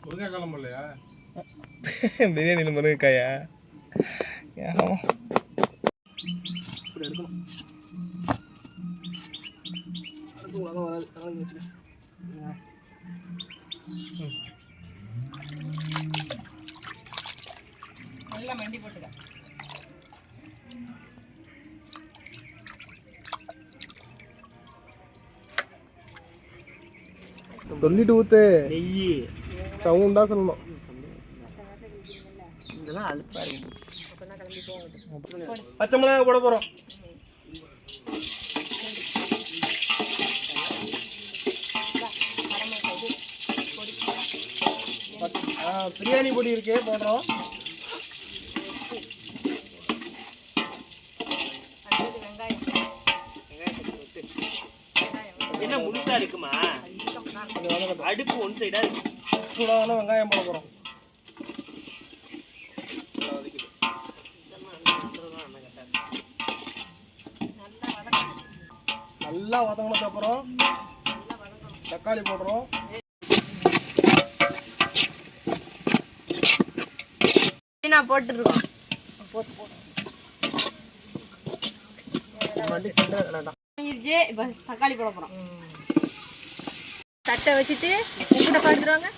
முருங்கைக்காய் இல்லையா? பிரியாணியில் முருங்கைக்காயா? ஏன் இப்படி எடுக்கணும். அடுத்து உலகம் வராது. கலங்கி வச்சுக்கேன். நல்லா மண்டி போட்டுக்க. சொல்லிட்டு ஊத்து. நெய் சவுண்டா சொல்லணும். இதெல்லாம் அழுப்பா இருக்கு. பச்சை மிளகாய் போட போறோம். பிரியாணி பொடி இருக்கே போடுறோம். என்ன முழுசா இருக்குமா? அடுப்பு ஒன் சைடா இருக்கு. சூடான வெங்காயம் போட போறோம். நல்லா வதங்கினதுக்கு அப்புறம் தக்காளி போடுறோம். நான் போட்டுருக்கோம். இப்போ தக்காளி போட போகிறோம். தட்டை வச்சுட்டு உப்புட்ட பார்த்துருவாங்க.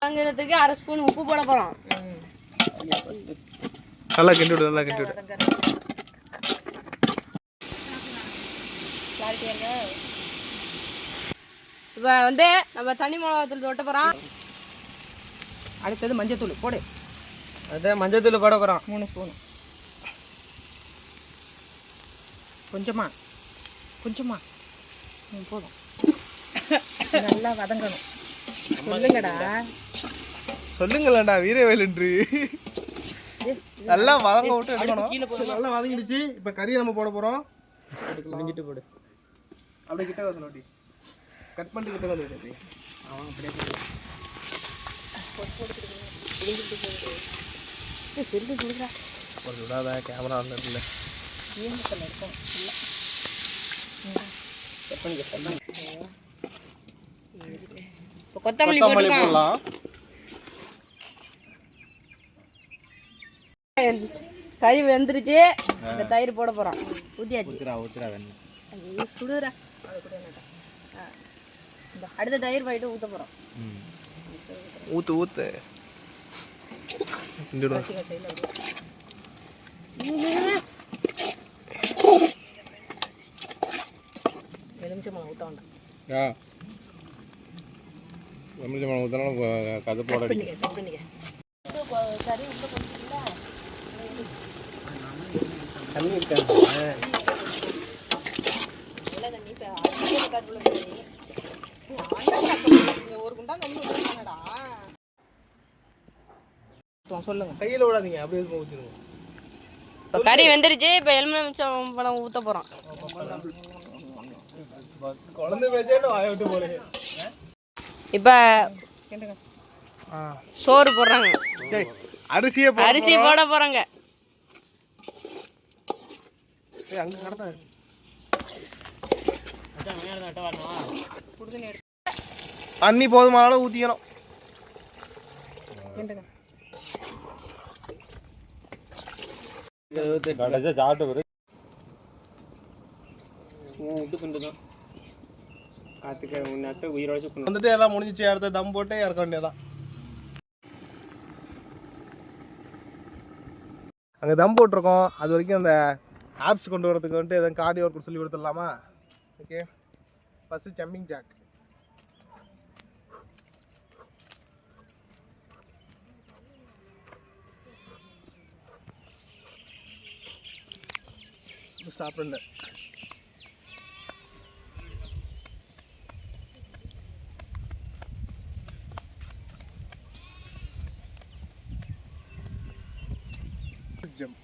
வாங்குறதுக்கு 1/2 ஸ்பூன் உப்பு போட போகிறோம். நல்லா கிண்டி விடு, நல்லா கிண்டி விடு. இப்போ வந்து நம்ம தனி மிளகாத்தூள் தொட்ட போகிறோம். அடுத்தது மஞ்சத்தூள் போடு. அதே மஞ்சத்தூள் போட போகிறோம். 3 ஸ்பூன். கொஞ்சமா போதும். நல்லா வதங்கணும். சொல்லுங்களேன்டா வீரவேலன்று. நல்லா வதங்க விட்டு எடுக்கணும். நல்லா வதங்கிடுச்சு. இப்போ கறியை நம்ம போட போகிறோம். முடிஞ்சிட்டு போடு. அப்படியே கிட்ட வந்து நோட்டி கட் பண்ணிட்டு கிட்ட வந்து அவன் அப்படியே ஒரு விடாத கேமரா இல்லை. கொத்தமல்லி போடலாம். கறி வெந்துருச்சு. இந்த தயிர் போட போறோம். ஊத்தியாச்சு. சுடுறா. அடுத்த தயிர் போயிட்டு ஊத்த போறோம். ஊத்து எலுமிச்சம்பழம் ஊத்த வேண்டாம். எலுமிச்சம்பழம் ஊற்றினாலும் கதை போட கறி உள்ள போட்டுங்களா? தண்ணி இருக்காது. சொல்லுங்க. கையில் விடாதீங்க, அப்படியே ஊற்றிடுங்க. இப்போ கறி வெந்துருச்சு. இப்போ எலுமிச்சம் பழம் ஊற்ற போகிறோம். குழந்தை பேச்சேன்னு வாய விட்டு போறீங்க. இப்போ சோறு போடுறாங்க. அரிசி போட போகிறாங்க. அங்கே கடத்தா தண்ணி போதுமான அளவு ஊற்றிக்கணும். வந்துட்டு எல்லாம் முடிஞ்சிச்சு. அடுத்த தம் போட்டு இறக்க வேண்டியதான். அங்கே தம் போட்டிருக்கோம். அது வரைக்கும் அந்த ஆப்ஸ் கொண்டு வரதுக்கு வந்துட்டு எதாவது கார்டியோ ஒர்க் சொல்லி கொடுத்துடலாமா? Okay, first jumping jack. Stop பண்ணு. ஜம்ப்.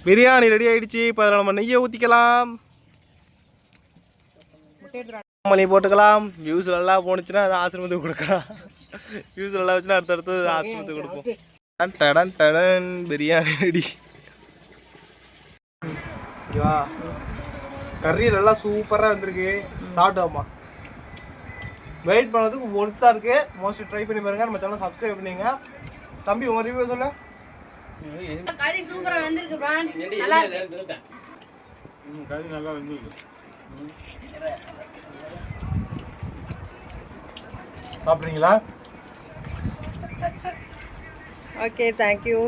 பிரியாணி ரெடி ஆயிடுச்சு. இப்போ அதில் நம்ம நெய்யை ஊற்றிக்கலாம், மல்லி போட்டுக்கலாம். வியூஸ் நல்லா போணுச்சுன்னா அது ஆசிரமத்துக்கு கொடுக்கலாம். வியூஸ் நல்லா வச்சுன்னா அடுத்தடுத்து ஆசிரமத்துக்கு கொடுப்போம். டடன் டடன் பிரியாணி ரெடி. ஓகேவா, கறி நல்லா சூப்பராக வந்திருக்கு. சாப்பிட்டோம்மா, வெயிட் பண்ணதுக்கு ஒர்த்தாக இருக்குது. மோஸ்ட்லி ட்ரை பண்ணி பாருங்கள். நம்ம சேனல் சப்ஸ்கிரைப் பண்ணிங்க. தம்பி உங்கள் ரிவ்யூ சொல்லு. கறி சூப்பரா வந்திருக்கு फ्रेंड्स. நல்லா இருக்கு. கறி நல்லா வந்திருக்கு. சாப்பிட்றீங்களா? Okay, thank you.